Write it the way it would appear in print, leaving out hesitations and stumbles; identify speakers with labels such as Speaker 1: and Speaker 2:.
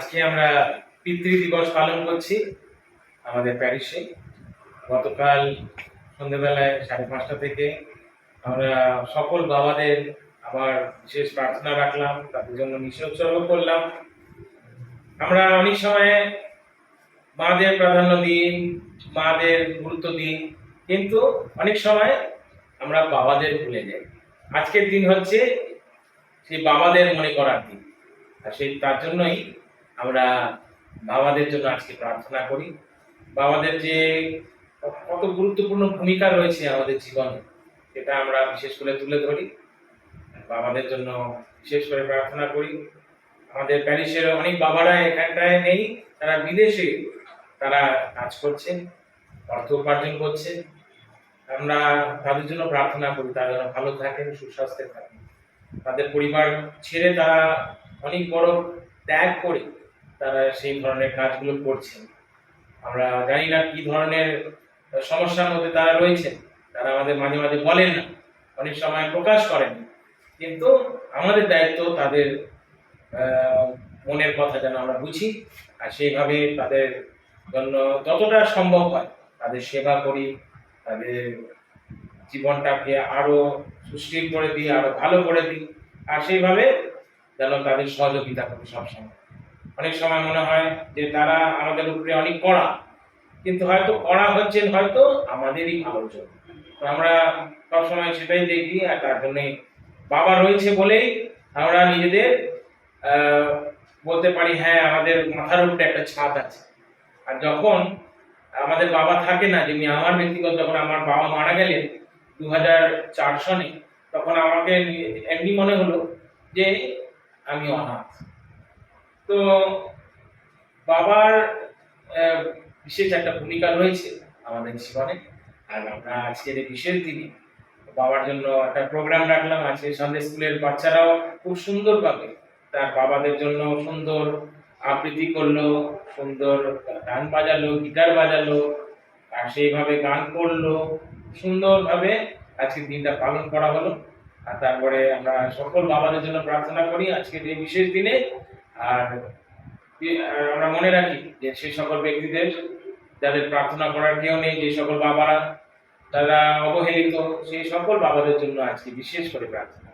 Speaker 1: আজকে আমরা পিতৃ দিবস পালন করছি আমাদের প্যারিসে। গতকাল সন্ধ্যেবেলায় 5:30 থেকে আমরা সকল বাবাদের আবার বিশেষ প্রার্থনা রাখলাম, তাদের জন্য মিশন উৎসর্গ করলাম। আমরা অনেক সময় মাদের প্রাধান্য দিই, মাদের গুরুত্ব দিই, কিন্তু অনেক সময় আমরা বাবাদের ভুলে যাই। আজকের দিন হচ্ছে সেই বাবাদের মনে করার দিন, আর তার জন্যই আমরা বাবাদের জন্য আজকে প্রার্থনা করি। বাবাদের যে কত গুরুত্বপূর্ণ ভূমিকা রয়েছে আমাদের জীবনে, সেটা আমরা বিশেষ করে তুলে ধরি, বাবাদের জন্য বিশেষ করে প্রার্থনা করি। আমাদের প্যারিসের অনেক বাবারা এখানটায় নেই, তারা বিদেশে তারা কাজ করছেন, অর্থ উপার্জন করছে। আমরা তাদের জন্য প্রার্থনা করি, তারা যেন ভালো থাকেন, সুস্বাস্থ্যে থাকেন। তাদের পরিবার ছেড়ে তারা অনেক বড় ত্যাগ করে তারা সেই ধরনের কাজগুলো করছেন। আমরা জানি না কি ধরনের সমস্যার মধ্যে তারা রয়েছেন, তারা আমাদের মাঝে মাঝে বলেন না, অনেক সময় প্রকাশ করেন, কিন্তু আমাদের দায়িত্ব তাদের মনের কথা যেন আমরা বুঝি, আর সেইভাবে তাদের জন্য যতটা সম্ভব হয় তাদের সেবা করি, তাদের জীবনটাকে আরো সুস্থির করে দিই, আরো ভালো করে দিই, আর সেইভাবে যেন তাদের সহযোগিতা করি সবসময়। অনেক সময় মনে হয় যে তারা আমাদের উপরে অনেক কড়া, কিন্তু হয়তো কড়া হচ্ছেন হয়তো আমাদেরই ভালোর জন্য। তো আমরা সবসময় সেটাই দেখি, আর তার জন্যই বাবা রয়েছে বলেই আমরা নিজেদের বলতে পারি হ্যাঁ আমাদের মাথার উপরে একটা ছাদ আছে। আর যখন আমাদের বাবা থাকে না, যেমনি আমার ব্যক্তিগত, যখন আমার বাবা মারা গেলেন 2004 সনে, তখন আমাকে এমনি মনে হলো যে আমি অনাথ। তো বাবার বিশেষ একটা ভূমিকা রয়েছে আমাদের জীবনে, আর আমরা আজকের এই বিশেষ দিনে বাবার জন্য একটা প্রোগ্রাম রাখলাম। আজকে সন্ধ্যে স্কুলের বাচ্চারাও খুব সুন্দরভাবে তার বাবাদের জন্য সুন্দর আবৃত্তি করলো, সুন্দর গান বাজালো, গিটার বাজালো, আর সেইভাবে গান করলো, সুন্দরভাবে আজকের দিনটা পালন করা হলো। আর তারপরে আমরা সকল বাবাদের জন্য প্রার্থনা করি আজকের এই বিশেষ দিনে। আর আমরা মনে রাখি যে সেই সকল ব্যক্তিদের যাদের প্রার্থনা করার কেউ নেই, যে সকল বাবারা তারা অবহেলিত, সেই সকল বাবাদের জন্য আজকে বিশেষ করে প্রার্থনা।